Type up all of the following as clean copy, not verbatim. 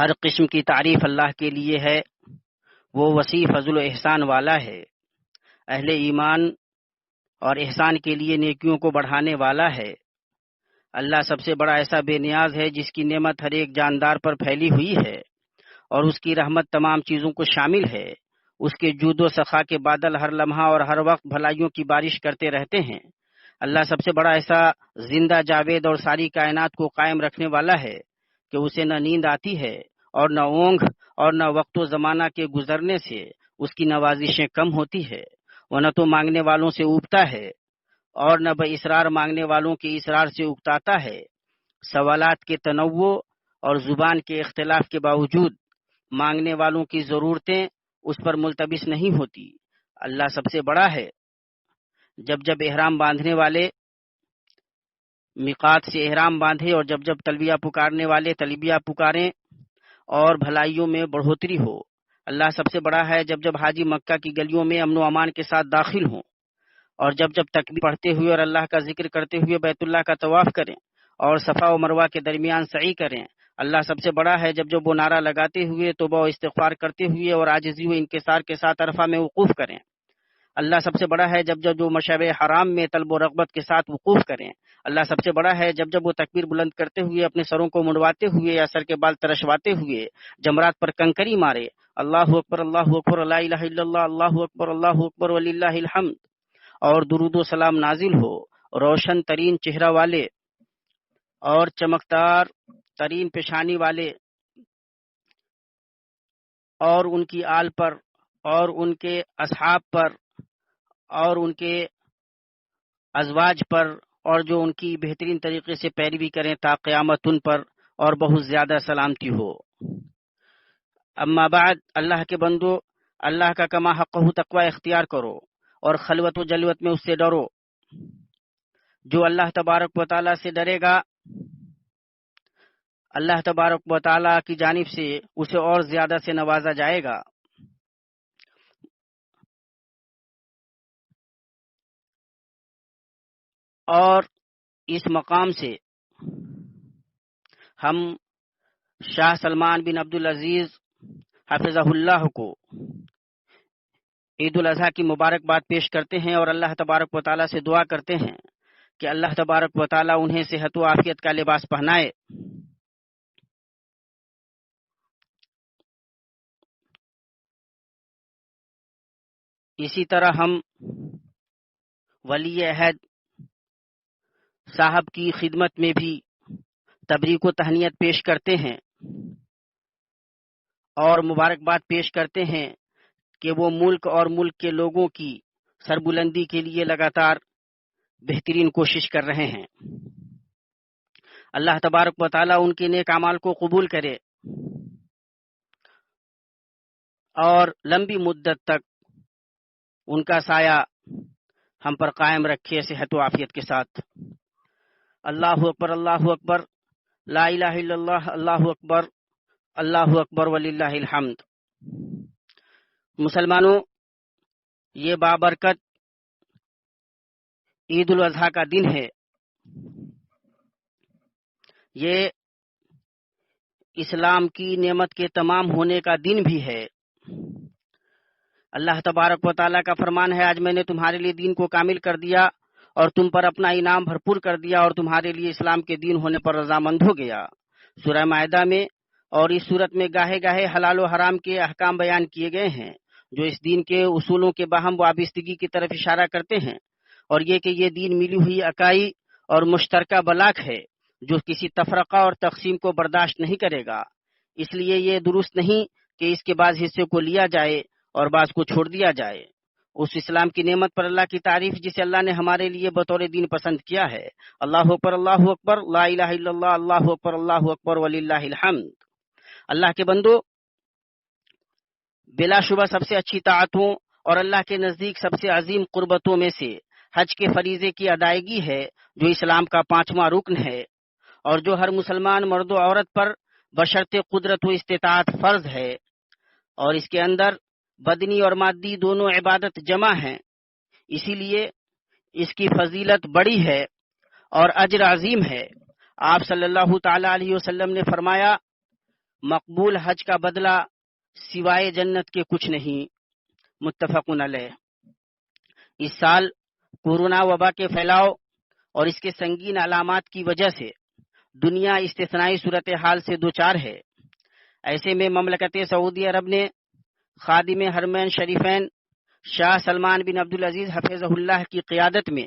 ہر قسم کی تعریف اللہ کے لیے ہے، وہ وسیع فضل و احسان والا ہے، اہل ایمان اور احسان کے لیے نیکیوں کو بڑھانے والا ہے۔ اللہ سب سے بڑا ایسا بے نیاز ہے جس کی نعمت ہر ایک جاندار پر پھیلی ہوئی ہے، اور اس کی رحمت تمام چیزوں کو شامل ہے۔ اس کے جود و سخا کے بادل ہر لمحہ اور ہر وقت بھلائیوں کی بارش کرتے رہتے ہیں۔ اللہ سب سے بڑا ایسا زندہ جاوید اور ساری کائنات کو قائم رکھنے والا ہے کہ اسے نہ نیند آتی ہے اور نہ اونگ، اور نہ وقت و زمانہ کے گزرنے سے اس کی نوازشیں کم ہوتی ہے۔ وہ نہ تو مانگنے والوں سے اوبتا ہے اور نہ بے اسرار مانگنے والوں کے اسرار سے اکتاتا ہے۔ سوالات کے تنوع اور زبان کے اختلاف کے باوجود مانگنے والوں کی ضرورتیں اس پر ملتبس نہیں ہوتی۔ اللہ سب سے بڑا ہے۔ جب جب احرام باندھنے والے میقات سے احرام باندھے، اور جب جب تلبیہ پکارنے والے تلبیہ پکاریں، اور بھلائیوں میں بڑھوتری ہو۔ اللہ سب سے بڑا ہے جب جب حاجی مکہ کی گلیوں میں امن و امان کے ساتھ داخل ہوں، اور جب جب تکبیر پڑھتے ہوئے اور اللہ کا ذکر کرتے ہوئے بیت اللہ کا طواف کریں اور صفا و مروہ کے درمیان سعی کریں۔ اللہ سب سے بڑا ہے جب جب وہ نعرہ لگاتے ہوئے توبہ و استغفار کرتے ہوئے اور عاجزی و انکسار کے ساتھ عرفہ میں وقوف کریں۔ اللہ سب سے بڑا ہے جب جب وہ مشعب حرام میں طلب و رغبت کے ساتھ وقوف کریں۔ اللہ سب سے بڑا ہے جب جب وہ تکبیر بلند کرتے ہوئے اپنے سروں کو منڈواتے ہوئے یا سر کے بال ترشواتے ہوئے جمرات پر کنکری مارے۔ اللہ اکبر، اللہ اکبر، لا الہ الا اللہ، اللہ اکبر، اللہ اکبر وللہ الحمد، اور درود و سلام نازل ہو روشن ترین چہرہ والے اور چمکدار ترین پیشانی والے اور ان کی آل پر اور ان کے اصحاب پر اور ان کے ازواج پر، اور جو ان کی بہترین طریقے سے پیروی کریں تا قیامت ان پر، اور بہت زیادہ سلامتی ہو۔ اما بعد، اللہ کے بندو، اللہ کا کما حقہ تقوی اختیار کرو اور خلوت و جلوت میں اس سے ڈرو۔ جو اللہ تبارک و تعالیٰ سے ڈرے گا، اللہ تبارک و تعالیٰ کی جانب سے اسے اور زیادہ سے نوازا جائے گا۔ اور اس مقام سے ہم شاہ سلمان بن عبدالعزیز حفظہ اللہ کو عید الاضحیٰ کی مبارکباد پیش کرتے ہیں، اور اللہ تبارک و تعالیٰ سے دعا کرتے ہیں کہ اللہ تبارک و تعالیٰ انہیں صحت و عافیت کا لباس پہنائے۔ اسی طرح ہم ولی عہد صاحب کی خدمت میں بھی تبریک و تہنیت پیش کرتے ہیں اور مبارکباد پیش کرتے ہیں کہ وہ ملک اور ملک کے لوگوں کی سربلندی کے لیے لگاتار بہترین کوشش کر رہے ہیں۔ اللہ تبارک و تعالیٰ ان کے نیک اعمال کو قبول کرے اور لمبی مدت تک ان کا سایہ ہم پر قائم رکھے صحت و عافیت کے ساتھ۔ اللہ اکبر، اللہ اکبر، لا الہ الا اللہ، اللہ اکبر، اللہ اکبر وللہ الحمد۔ مسلمانوں، یہ بابرکت عید الاضحیٰ کا دن ہے۔ یہ اسلام کی نعمت کے تمام ہونے کا دن بھی ہے۔ اللہ تبارک و تعالیٰ کا فرمان ہے، آج میں نے تمہارے لیے دین کو کامل کر دیا اور تم پر اپنا انعام بھرپور کر دیا اور تمہارے لیے اسلام کے دین ہونے پر رضامند ہو گیا۔ سورہ مائدہ میں اور اس صورت میں گاہے گاہے حلال و حرام کے احکام بیان کیے گئے ہیں جو اس دین کے اصولوں کے باہم وابستگی کی طرف اشارہ کرتے ہیں، اور یہ کہ یہ دین ملی ہوئی اکائی اور مشترکہ بلاک ہے جو کسی تفرقہ اور تقسیم کو برداشت نہیں کرے گا۔ اس لیے یہ درست نہیں کہ اس کے بعض حصے کو لیا جائے اور بعض کو چھوڑ دیا جائے۔ اس اسلام کی نعمت پر اللہ کی تعریف جسے اللہ نے ہمارے لیے بطور دین پسند کیا ہے۔ اللہ اکبر، اللہ اکبر، لا الہ الا اللہ، اللہ اکبر، اللہ اکبر وللہ الحمد۔ اللہ کے بندو، بلا شبہ سب سے اچھی طاعتوں اور اللہ کے نزدیک سب سے عظیم قربتوں میں سے حج کے فریضے کی ادائیگی ہے، جو اسلام کا 5واں رکن ہے اور جو ہر مسلمان مرد و عورت پر بشرط قدرت و استطاعت فرض ہے، اور اس کے اندر بدنی اور مادی دونوں عبادت جمع ہیں۔ اسی لیے اس کی فضیلت بڑی ہے اور اجر عظیم ہے۔ آپ صلی اللہ تعالی علیہ وسلم نے فرمایا، مقبول حج کا بدلہ سوائے جنت کے کچھ نہیں۔ متفقن علیہ۔ اس سال کورونا وبا کے پھیلاؤ اور اس کے سنگین علامات کی وجہ سے دنیا استثنائی صورتحال سے دوچار ہے۔ ایسے میں مملکت سعودی عرب نے خادم حرمین شریفین شاہ سلمان بن عبدالعزیز حفظہ اللہ کی قیادت میں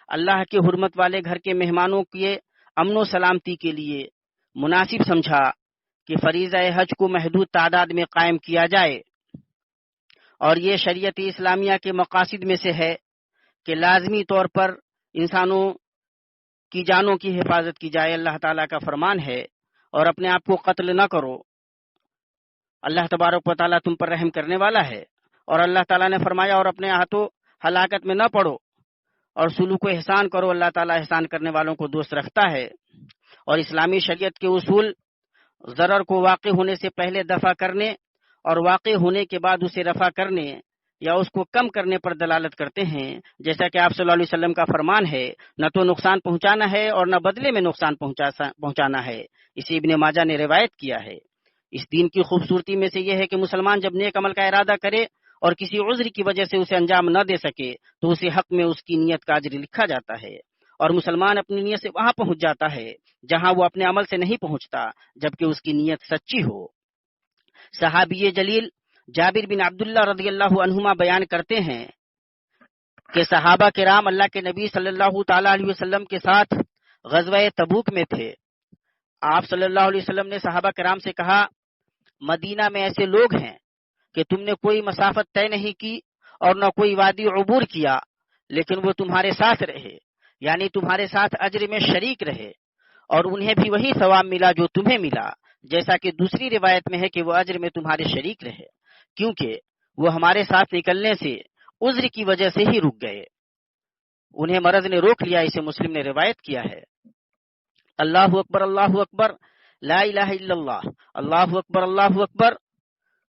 اللہ کے حرمت والے گھر کے مہمانوں کے امن و سلامتی کے لیے مناسب سمجھا کہ فریضہ حج کو محدود تعداد میں قائم کیا جائے، اور یہ شریعت اسلامیہ کے مقاصد میں سے ہے کہ لازمی طور پر انسانوں کی جانوں کی حفاظت کی جائے۔ اللہ تعالیٰ کا فرمان ہے، اور اپنے آپ کو قتل نہ کرو، اللہ تبارک و تعالیٰ تم پر رحم کرنے والا ہے۔ اور اللہ تعالیٰ نے فرمایا اور اپنے ہاتھوں ہلاکت میں نہ پڑو اور سلوک و احسان کرو، اللہ تعالیٰ احسان کرنے والوں کو دوست رکھتا ہے۔ اور اسلامی شریعت کے اصول ضرر کو واقع ہونے سے پہلے دفع کرنے اور واقع ہونے کے بعد اسے رفع کرنے یا اس کو کم کرنے پر دلالت کرتے ہیں، جیسا کہ آپ صلی اللہ علیہ وسلم کا فرمان ہے، نہ تو نقصان پہنچانا ہے اور نہ بدلے میں نقصان پہنچانا ہے۔ اسے ابن ماجہ نے روایت کیا ہے۔ اس دین کی خوبصورتی میں سے یہ ہے کہ مسلمان جب نیک عمل کا ارادہ کرے اور کسی عذر کی وجہ سے اسے انجام نہ دے سکے تو اسے حق میں اس کی نیت کا اجر لکھا جاتا ہے، اور مسلمان اپنی نیت سے وہاں پہنچ جاتا ہے جہاں وہ اپنے عمل سے نہیں پہنچتا، جبکہ اس کی نیت سچی ہو۔ صحابی جلیل جابر بن عبداللہ رضی اللہ عنہما بیان کرتے ہیں کہ صحابہ کرام اللہ کے نبی صلی اللہ تعالی علیہ وسلم کے ساتھ غزوہ تبوک میں تھے۔ آپ صلی اللہ علیہ وسلم نے صحابہ کرام سے کہا، مدینہ میں ایسے لوگ ہیں کہ تم نے کوئی مسافت طے نہیں کی اور نہ کوئی وادی عبور کیا، لیکن وہ تمہارے ساتھ رہے، یعنی تمہارے ساتھ اجر میں شریک رہے، اور انہیں بھی وہی ثواب ملا جو تمہیں ملا، جیسا کہ دوسری روایت میں ہے کہ وہ اجر میں تمہارے شریک رہے، کیونکہ وہ ہمارے ساتھ نکلنے سے عذر کی وجہ سے ہی رک گئے، انہیں مرض نے روک لیا۔ اسے مسلم نے روایت کیا ہے۔ اللہ اکبر، اللہ اکبر، لا الہ الا اللہ، اللہ اکبر، اللہ اکبر،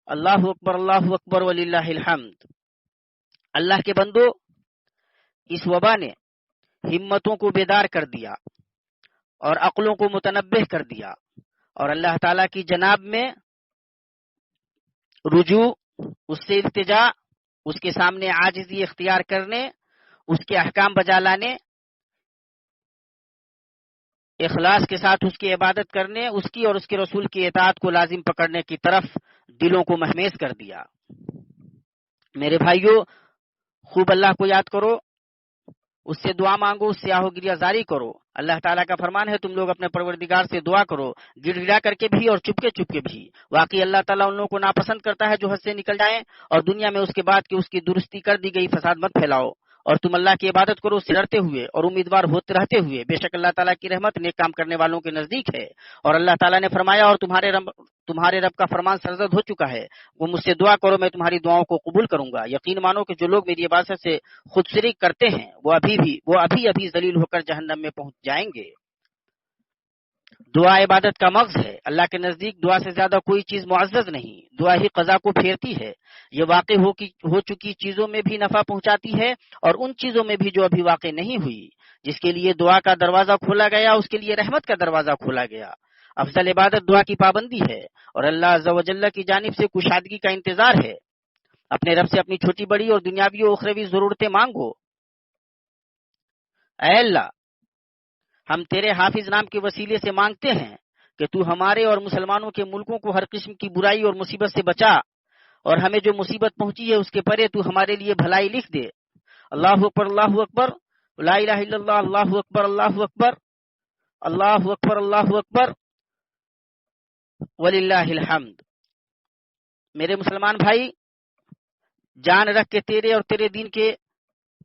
اللہ اکبر، اللہ اکبر وللہ الحمد۔ اللہ کے بندو، اس وبا نے ہمتوں کو بیدار کر دیا اور عقلوں کو متنبہ کر دیا، اور اللہ تعالیٰ کی جناب میں رجوع، اس سے التجا، اس کے سامنے عاجزی اختیار کرنے، اس کے احکام بجا لانے، اخلاص کے ساتھ اس کی عبادت کرنے، اس کی اور اس کے رسول کی اطاعت کو لازم پکڑنے کی طرف دلوں کو مہمیز کر دیا۔ میرے بھائیو، خوب اللہ کو یاد کرو، اس سے دعا مانگو، اس سے آہو گریہ زاری کرو۔ اللہ تعالیٰ کا فرمان ہے، تم لوگ اپنے پروردگار سے دعا کرو، گڑ گڑا کر کے بھی اور چپکے چپکے بھی۔ واقعی اللہ تعالیٰ ان لوگوں کو ناپسند کرتا ہے جو حد سے نکل جائیں، اور دنیا میں اس کے بعد کہ اس کی درستی کر دی گئی فساد مت پھیلاؤ، اور تم اللہ کی عبادت کرو اس سے ڈرتے ہوئے اور امیدوار ہوتے رہتے ہوئے، بے شک اللہ تعالیٰ کی رحمت نیک کام کرنے والوں کے نزدیک ہے۔ اور اللہ تعالیٰ نے فرمایا، اور تمہارے رب کا فرمان سرزد ہو چکا ہے، وہ مجھ سے دعا کرو، میں تمہاری دعاؤں کو قبول کروں گا۔ یقین مانو کہ جو لوگ میری عبادت سے خود شریک کرتے ہیں وہ ابھی ذلیل ہو کر جہنم میں پہنچ جائیں گے۔ دعا عبادت کا مغز ہے، اللہ کے نزدیک دعا سے زیادہ کوئی چیز معزز نہیں۔ دعا ہی قضا کو پھیرتی ہے، یہ واقع ہو چکی چیزوں میں بھی نفع پہنچاتی ہے اور ان چیزوں میں بھی جو ابھی واقع نہیں ہوئی۔ جس کے لیے دعا کا دروازہ کھولا گیا اس کے لیے رحمت کا دروازہ کھولا گیا۔ افضل عبادت دعا کی پابندی ہے، اور اللہ عز و جل کی جانب سے کشادگی کا انتظار ہے۔ اپنے رب سے اپنی چھوٹی بڑی اور دنیاوی و اخروی ضرورتیں مانگو۔ اے اللہ، ہم تیرے حافظ نام کے وسیلے سے مانگتے ہیں کہ تو ہمارے اور مسلمانوں کے ملکوں کو ہر قسم کی برائی اور مصیبت سے بچا، اور ہمیں جو مصیبت پہنچی ہے اس کے پرے تو ہمارے لیے بھلائی لکھ دے۔ اللہ اکبر، اللہ اکبر، لا الہ الا اللہ، اللہ اکبر، اللہ اکبر، اللہ اکبر، اللہ اکبر وللہ الحمد۔ میرے مسلمان بھائی، جان رکھ کے تیرے اور تیرے دین کے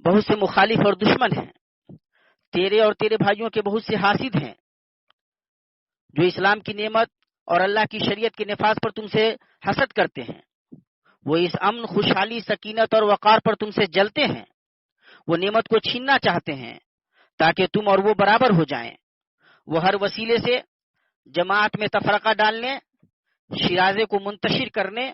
بہت سے مخالف اور دشمن ہیں، تیرے اور تیرے بھائیوں کے بہت سے حاسد ہیں جو اسلام کی نعمت اور اللہ کی شریعت کے نفاذ پر تم سے حسد کرتے ہیں۔ وہ اس امن، خوشحالی، سکینت اور وقار پر تم سے جلتے ہیں۔ وہ نعمت کو چھیننا چاہتے ہیں تاکہ تم اور وہ برابر ہو جائیں۔ وہ ہر وسیلے سے جماعت میں تفرقہ ڈالنے، شیرازے کو منتشر کرنے،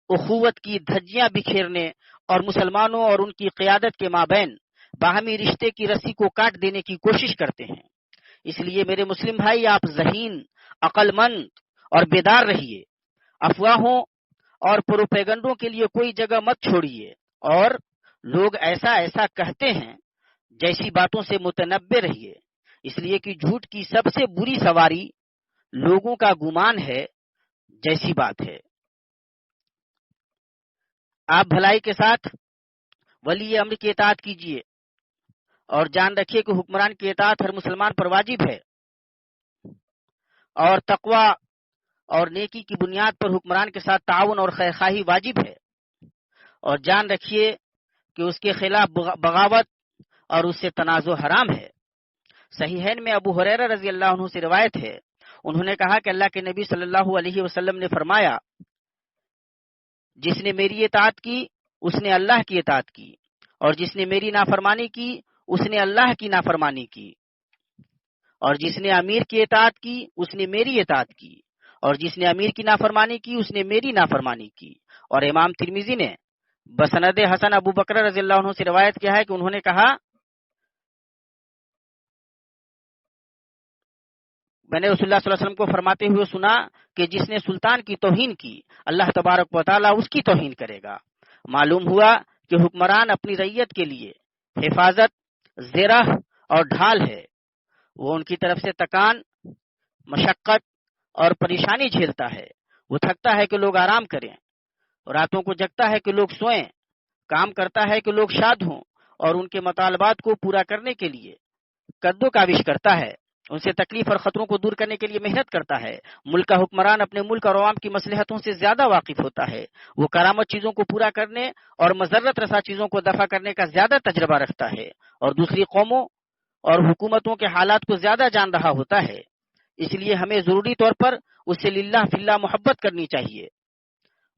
اخوت کی دھجیاں بکھیرنے اور مسلمانوں اور ان کی قیادت کے مابین باہمی رشتے کی رسی کو کاٹ دینے کی کوشش کرتے ہیں۔ اس لیے میرے مسلم بھائی، آپ ذہین، عقل مند اور بیدار رہیے، افواہوں اور پروپیگنڈوں کے لیے کوئی جگہ مت چھوڑیے، اور لوگ ایسا ایسا کہتے ہیں جیسی باتوں سے متنبع رہیے، اس لیے کہ جھوٹ کی سب سے بری سواری لوگوں کا گمان ہے جیسی بات ہے۔ آپ بھلائی کے ساتھ ولی امر کی اطاعت کیجیے اور جان رکھیے کہ حکمران کی اطاعت ہر مسلمان پر واجب ہے، اور تقوی اور نیکی کی بنیاد پر حکمران کے ساتھ تعاون اور خیرخواہی واجب ہے، اور جان رکھیے کہ اس کے خلاف بغاوت اور اس سے تنازع حرام ہے۔ صحیحین میں ابو ہریرہ رضی اللہ عنہ سے روایت ہے، انہوں نے کہا کہ اللہ کے نبی صلی اللہ علیہ وسلم نے فرمایا، جس نے میری اطاعت کی اس نے اللہ کی اطاعت کی، اور جس نے میری نافرمانی کی اس نے اللہ کی نافرمانی کی، اور جس نے امیر کی اطاعت کی اس نے میری اطاعت کی، اور جس نے امیر کی نافرمانی کی اس نے میری نافرمانی کی۔ اور امام ترمذی نے بسند حسن ابو بکر رضی اللہ عنہ سے روایت کیا ہے کہ انہوں نے کہا، میں نے رسول اللہ صلی اللہ علیہ وسلم کو فرماتے ہوئے سنا کہ جس نے سلطان کی توہین کی اللہ تبارک و تعالیٰ اس کی توہین کرے گا۔ معلوم ہوا کہ حکمران اپنی رعیت کے لیے حفاظت، زیرہ اور ڈھال ہے، وہ ان کی طرف سے تکان، مشقت اور پریشانی جھیلتا ہے، وہ تھکتا ہے کہ لوگ آرام کریں، راتوں کو جگتا ہے کہ لوگ سوئیں، کام کرتا ہے کہ لوگ شاد ہوں، اور ان کے مطالبات کو پورا کرنے کے لیے کدو کاوش کرتا ہے، ان سے تکلیف اور خطروں کو دور کرنے کے لیے محنت کرتا ہے۔ ملک کا حکمران اپنے ملک اور عوام کی مصلحتوں سے زیادہ واقف ہوتا ہے، وہ کرامت چیزوں کو پورا کرنے اور مضرت رسا چیزوں کو دفع کرنے کا زیادہ تجربہ رکھتا ہے، اور دوسری قوموں اور حکومتوں کے حالات کو زیادہ جان رہا ہوتا ہے۔ اس لیے ہمیں ضروری طور پر اس سے للہ فی اللہ محبت کرنی چاہیے،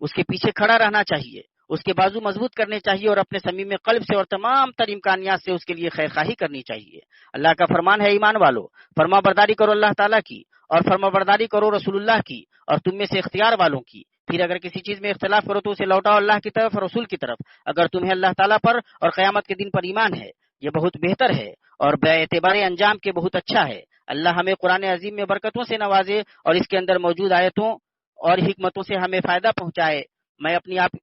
اس کے پیچھے کھڑا رہنا چاہیے، اس کے بازو مضبوط کرنے چاہیے، اور اپنے صمیم قلب سے اور تمام تر امکانیات سے اس کے لیے خیرخواہی کرنی چاہیے۔ اللہ کا فرمان ہے، ایمان والو، فرما برداری کرو اللہ تعالیٰ کی، اور فرما برداری کرو رسول اللہ کی اور تم میں سے اختیار والوں کی، پھر اگر کسی چیز میں اختلاف کرو تو اسے لوٹاؤ اللہ کی طرف اور رسول کی طرف، اگر تمہیں اللہ تعالیٰ پر اور قیامت کے دن پر ایمان ہے، یہ بہت بہتر ہے اور بے اعتبار انجام کے بہت اچھا ہے۔ اللہ ہمیں قرآن عظیم میں برکتوں سے نوازے اور اس کے اندر موجود آیتوں اور حکمتوں سے ہمیں فائدہ پہنچائے۔ میں اپنی آپ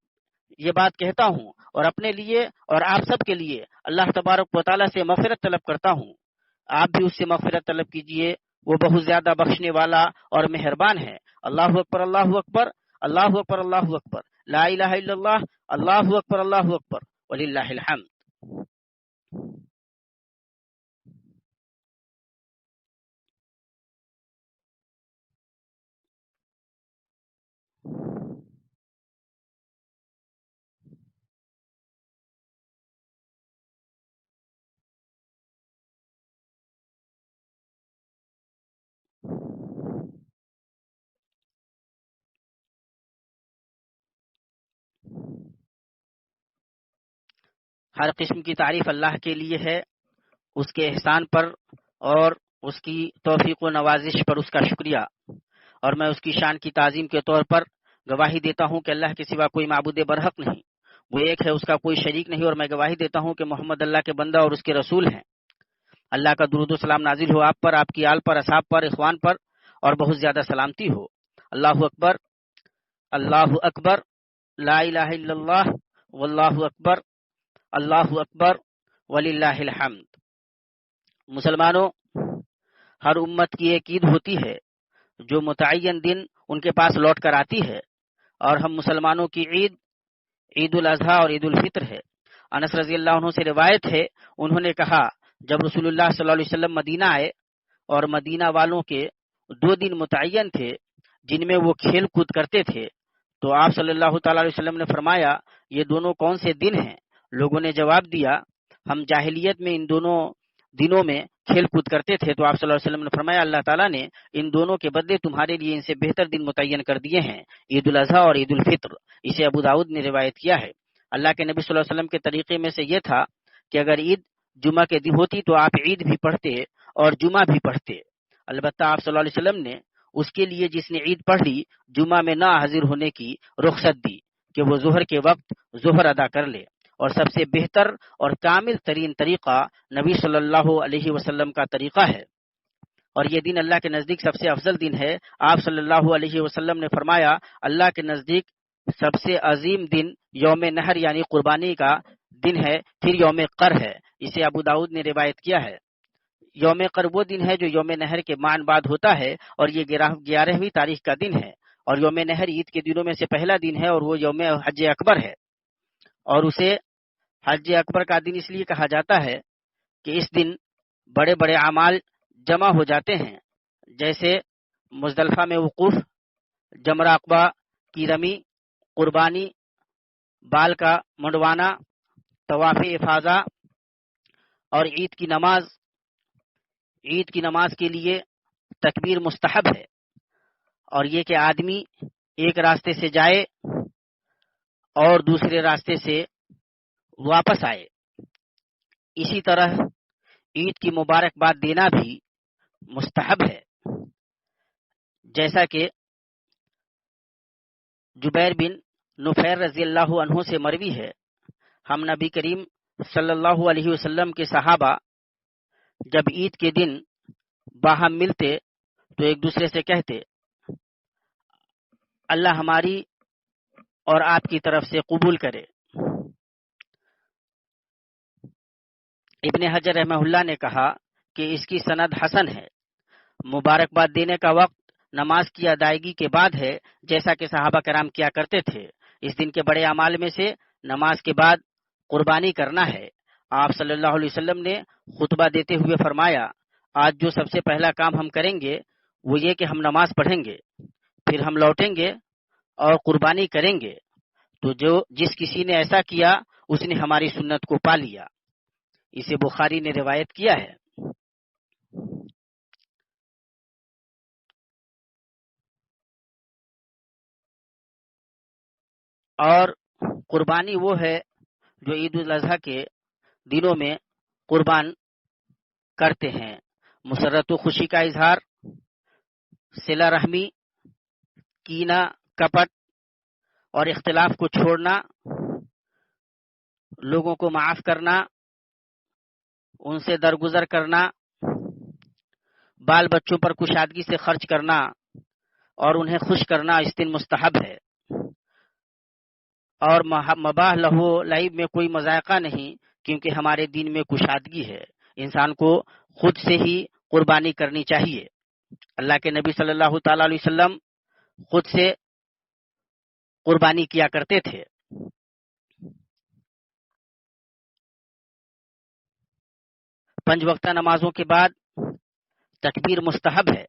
یہ بات کہتا ہوں اور اپنے لیے اور آپ سب کے لیے اللہ تبارک و تعالیٰ سے مغفرت طلب کرتا ہوں، آپ بھی اس سے مغفرت طلب کیجئے، وہ بہت زیادہ بخشنے والا اور مہربان ہے۔ اللہ اکبر، اللہ اکبر، اللہ اکبر، اللہ اکبر، لا الہ الا اللہ، اللہ اکبر، اللہ اکبر، وللہ الحمد۔ ہر قسم کی تعریف اللہ کے لیے ہے، اس کے احسان پر اور اس کی توفیق و نوازش پر اس کا شکریہ، اور میں اس کی شان کی تعظیم کے طور پر گواہی دیتا ہوں کہ اللہ کے سوا کوئی معبود برحق نہیں، وہ ایک ہے، اس کا کوئی شریک نہیں، اور میں گواہی دیتا ہوں کہ محمد اللہ کے بندہ اور اس کے رسول ہیں۔ اللہ کا درود و سلام نازل ہو آپ پر، آپ کی آل پر، اصحاب پر، اخوان پر، اور بہت زیادہ سلامتی ہو۔ اللہ اکبر، اللہ اکبر، لا الہ الا اللہ، واللہ اکبر، اللہ اکبر، وللہ الحمد۔ مسلمانوں، ہر امت کی ایک عید ہوتی ہے جو متعین دن ان کے پاس لوٹ کر آتی ہے، اور ہم مسلمانوں کی عید عید الاضحیٰ اور عید الفطر ہے۔ انس رضی اللہ عنہ سے روایت ہے، انہوں نے کہا جب رسول اللہ صلی اللہ علیہ وسلم مدینہ آئے اور مدینہ والوں کے 2 دن متعین تھے جن میں وہ کھیل کود کرتے تھے، تو آپ صلی اللہ تعالی علیہ وسلم نے فرمایا یہ دونوں کون سے دن ہیں؟ لوگوں نے جواب دیا ہم جاہلیت میں ان دونوں دنوں میں کھیل کود کرتے تھے، تو آپ صلی اللہ علیہ وسلم نے فرمایا اللہ تعالیٰ نے ان دونوں کے بدلے تمہارے لیے ان سے بہتر دن متعین کر دیے ہیں، عید الاضحیٰ اور عید الفطر۔ اسے ابو داؤد نے روایت کیا ہے۔ اللہ کے نبی صلی اللہ علیہ وسلم کے طریقے میں سے یہ تھا کہ اگر عید جمعہ کے دن ہوتی تو آپ عید بھی پڑھتے اور جمعہ بھی پڑھتے، البتہ آپ صلی اللہ علیہ وسلم نے اس کے لیے جس نے عید پڑھ لی جمعہ میں نہ حاضر ہونے کی رخصت دی کہ وہ ظہر کے وقت ظہر ادا کر لے، اور سب سے بہتر اور کامل ترین طریقہ نبی صلی اللہ علیہ وسلم کا طریقہ ہے۔ اور یہ دن اللہ کے نزدیک سب سے افضل دن ہے۔ آپ صلی اللہ علیہ وسلم نے فرمایا اللہ کے نزدیک سب سے عظیم دن یوم نحر یعنی قربانی کا دن ہے، پھر یوم قر ہے۔ اسے ابو داؤد نے روایت کیا ہے۔ یوم قر وہ دن ہے جو یوم نحر کے مان بعد ہوتا ہے اور یہ 11ویں تاریخ کا دن ہے، اور یوم نحر عید کے دنوں میں سے پہلا دن ہے اور وہ یوم حج اکبر ہے، اور اسے حج اکبر کا دن اس لیے کہا جاتا ہے کہ اس دن بڑے بڑے اعمال جمع ہو جاتے ہیں، جیسے مزدلفہ میں وقوف، جمرہ عقبہ کی رمی، قربانی، بال کا منڈوانا، طواف افاضہ اور عید کی نماز۔ عید کی نماز کے لیے تکبیر مستحب ہے، اور یہ کہ آدمی ایک راستے سے جائے اور دوسرے راستے سے واپس آئے۔ اسی طرح عید کی مبارکباد دینا بھی مستحب ہے، جیسا کہ جبیر بن نفیر رضی اللہ عنہ سے مروی ہے، ہم نبی کریم صلی اللہ علیہ وسلم کے صحابہ جب عید کے دن باہم ملتے تو ایک دوسرے سے کہتے اللہ ہماری اور آپ کی طرف سے قبول کرے۔ ابن حجر رحمہ اللہ نے کہا کہ اس کی سند حسن ہے۔ مبارکباد دینے کا وقت نماز کی ادائیگی کے بعد ہے، جیسا کہ صحابہ کرام کیا کرتے تھے۔ اس دن کے بڑے اعمال میں سے نماز کے بعد قربانی کرنا ہے۔ آپ صلی اللہ علیہ وسلم نے خطبہ دیتے ہوئے فرمایا آج جو سب سے پہلا کام ہم کریں گے وہ یہ کہ ہم نماز پڑھیں گے، پھر ہم لوٹیں گے اور قربانی کریں گے، تو جس کسی نے ایسا کیا اس نے ہماری سنت کو پا لیا۔ اسے بخاری نے روایت کیا ہے۔ اور قربانی وہ ہے جو عید الاضحیٰ کے دنوں میں قربان کرتے ہیں۔ مسرت و خوشی کا اظہار، صلہ رحمی، کینہ کپٹ اور اختلاف کو چھوڑنا، لوگوں کو معاف کرنا، ان سے درگزر کرنا، بال بچوں پر کشادگی سے خرچ کرنا اور انہیں خوش کرنا اس دن مستحب ہے، اور مباح لہو لعب میں کوئی مذائقہ نہیں، کیونکہ ہمارے دین میں کشادگی ہے۔ انسان کو خود سے ہی قربانی کرنی چاہیے۔ اللہ کے نبی صلی اللہ تعالی علیہ وسلم خود سے قربانی کیا کرتے تھے۔ 5 وقتہ نمازوں کے بعد تکبیر مستحب ہے،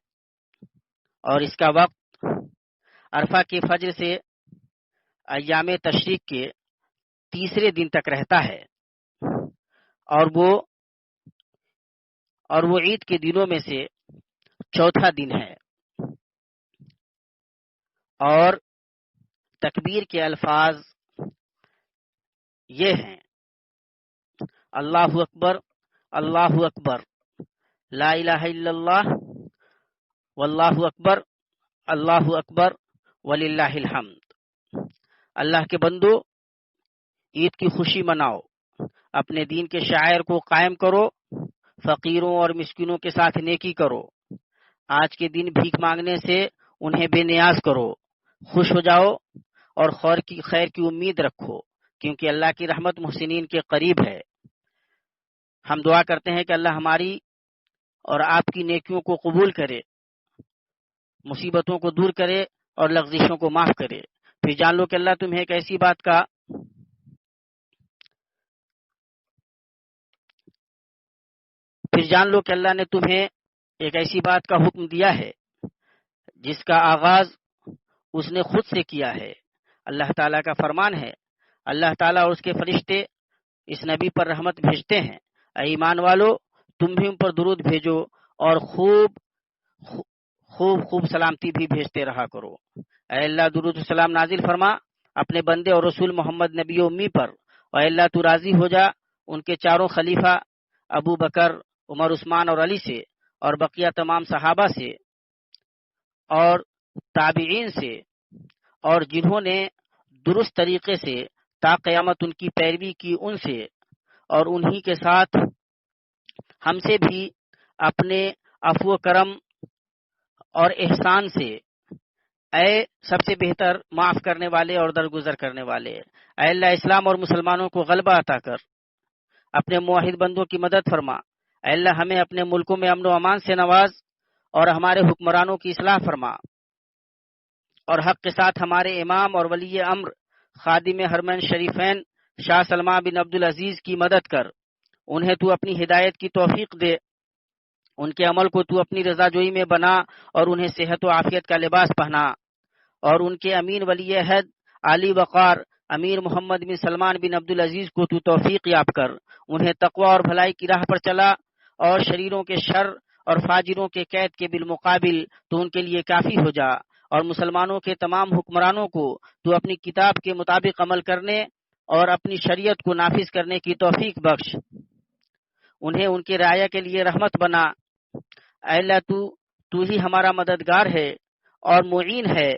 اور اس کا وقت عرفہ کے فجر سے ایام تشریق کے تیسرے دن تک رہتا ہے، اور وہ عید کے دنوں میں سے چوتھا دن ہے۔ اور تکبیر کے الفاظ یہ ہیں اللہ اکبر، اللہ اکبر، لا الہ الا اللہ، واللہ اکبر، اللہ اکبر، وللہ الحمد۔ اللہ کے بندو، عید کی خوشی مناؤ، اپنے دین کے شعائر کو قائم کرو، فقیروں اور مسکینوں کے ساتھ نیکی کرو، آج کے دن بھیک مانگنے سے انہیں بے نیاز کرو، خوش ہو جاؤ اور خیر کی امید رکھو، کیونکہ اللہ کی رحمت محسنین کے قریب ہے۔ ہم دعا کرتے ہیں کہ اللہ ہماری اور آپ کی نیکیوں کو قبول کرے، مصیبتوں کو دور کرے اور لغزشوں کو معاف کرے۔ پھر جان لو کہ اللہ تمہیں ایک ایسی بات کا اللہ نے تمہیں ایک ایسی بات کا حکم دیا ہے جس کا آغاز اس نے خود سے کیا ہے۔ اللہ تعالیٰ کا فرمان ہے، اللہ تعالیٰ اور اس کے فرشتے اس نبی پر رحمت بھیجتے ہیں۔ اے ایمان والو، تم بھی ان پر درود بھیجو اور خوب سلامتی بھی بھیجتے رہا کرو۔ اے اللہ درود و سلام نازل فرما اپنے بندے اور رسول محمد نبی امی پر، اور اے اللہ تو راضی ہو جا ان کے چاروں خلیفہ ابو بکر، عمر، عثمان اور علی سے، اور بقیہ تمام صحابہ سے اور تابعین سے، اور جنہوں نے درست طریقے سے تا قیامت ان کی پیروی کی ان سے، اور انہی کے ساتھ ہم سے بھی اپنے عفو و کرم اور احسان سے، اے سب سے بہتر معاف کرنے والے اور درگزر کرنے والے، اے اللہ اسلام اور مسلمانوں کو غلبہ عطا کر، اپنے موحد بندوں کی مدد فرما، اے اللہ ہمیں اپنے ملکوں میں امن و امان سے نواز اور ہمارے حکمرانوں کی اصلاح فرما، اور حق کے ساتھ ہمارے امام اور ولی امر خادم حرمین شریفین شاہ سلمان بن عبدالعزیز کی مدد کر، انہیں تو اپنی ہدایت کی توفیق دے، ان کے عمل کو تو اپنی رضا جوئی میں بنا اور انہیں صحت و عافیت کا لباس پہنا، اور ان کے امین ولی عہد علی وقار امیر محمد بن سلمان بن عبدالعزیز کو تو توفیق یاب کر، انہیں تقوی اور بھلائی کی راہ پر چلا، اور شریروں کے شر اور فاجروں کے قید کے بالمقابل تو ان کے لیے کافی ہو جا، اور مسلمانوں کے تمام حکمرانوں کو تو اپنی کتاب کے مطابق عمل کرنے اور اپنی شریعت کو نافذ کرنے کی توفیق بخش، انہیں ان کے رعایا کے لیے رحمت بنا، اے اللہ تو ہی ہمارا مددگار ہے اور معین ہے،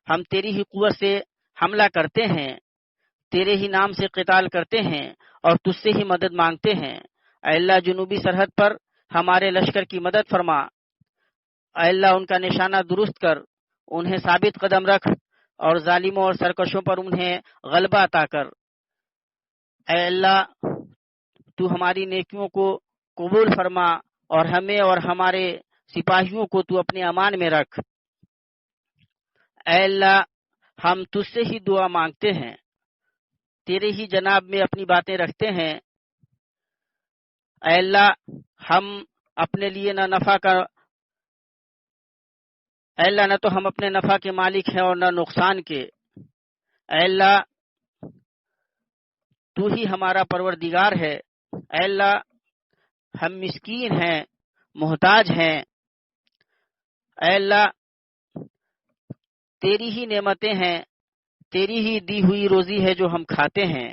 ہم تیری ہی قوت سے حملہ کرتے ہیں، تیرے ہی نام سے قتال کرتے ہیں اور تجھ سے ہی مدد مانگتے ہیں، اے اللہ جنوبی سرحد پر ہمارے لشکر کی مدد فرما، اے اللہ ان کا نشانہ درست کر، انہیں ثابت قدم رکھ اور ظالموں اور سرکشوں پر انہیں غلبہ عطا کر، اے اللہ تو ہماری نیکیوں کو قبول فرما اور ہمیں اور ہمارے سپاہیوں کو تو اپنے امان میں رکھ، اے اللہ ہم تجھ سے ہی دعا مانگتے ہیں، تیرے ہی جناب میں اپنی باتیں رکھتے ہیں، اے اللہ ہم اپنے لیے اے اللہ نہ تو ہم اپنے نفع کے مالک ہیں اور نہ نقصان کے، اے اللہ تو ہی ہمارا پروردگار ہے، اے اللہ ہم مسکین ہیں، محتاج ہیں، اے اللہ تیری ہی نعمتیں ہیں، تیری ہی دی ہوئی روزی ہے جو ہم کھاتے ہیں،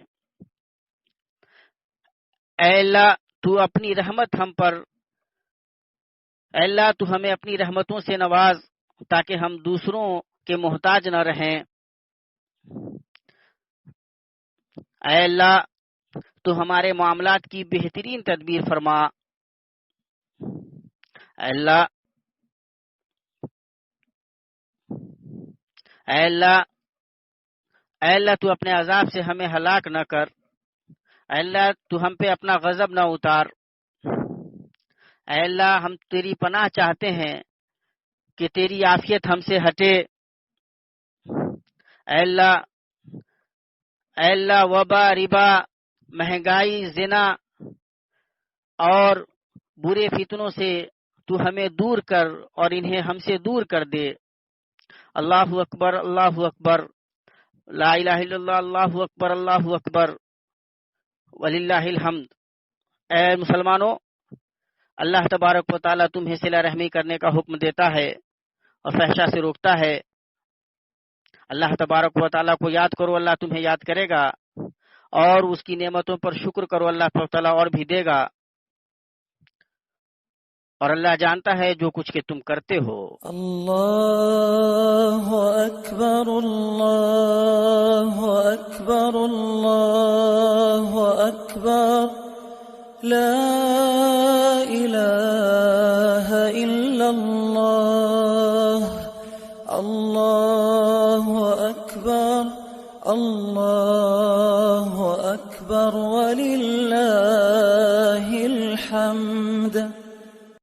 اے اللہ تو اپنی رحمت ہم پر، اے اللہ تو ہمیں اپنی رحمتوں سے نواز تاکہ ہم دوسروں کے محتاج نہ رہیں، اے اللہ تو ہمارے معاملات کی بہترین تدبیر فرما، اے اللہ اے اللہ اے اللہ تو اپنے عذاب سے ہمیں ہلاک نہ کر، اے اللہ تو ہم پہ اپنا غضب نہ اتار، اے اللہ ہم تیری پناہ چاہتے ہیں کہ تیری عافیت ہم سے ہٹے، اے اللہ وبا، ربا، مہنگائی، زنا اور برے فتنوں سے تو ہمیں دور کر اور انہیں ہم سے دور کر دے، اللہ اکبر اللہ اکبر، لا الہ الا اللہ، اللہ اکبر اللہ اکبر وللہ الحمد۔ اے مسلمانوں، اللہ تبارک و تعالیٰ تمہیں صلہ رحمی کرنے کا حکم دیتا ہے اور فحشہ سے روکتا ہے، اللہ تبارک و تعالیٰ کو یاد کرو، اللہ تمہیں یاد کرے گا، اور اس کی نعمتوں پر شکر کرو، اللہ تعالیٰ اور بھی دے گا، اور اللہ جانتا ہے جو کچھ کہ تم کرتے ہو۔ اللہ اکبر اللہ اکبر اللہ اکبر، لا الہ الا اللہ، اللہ اکبر اللہ اکبر وللہ الحمد۔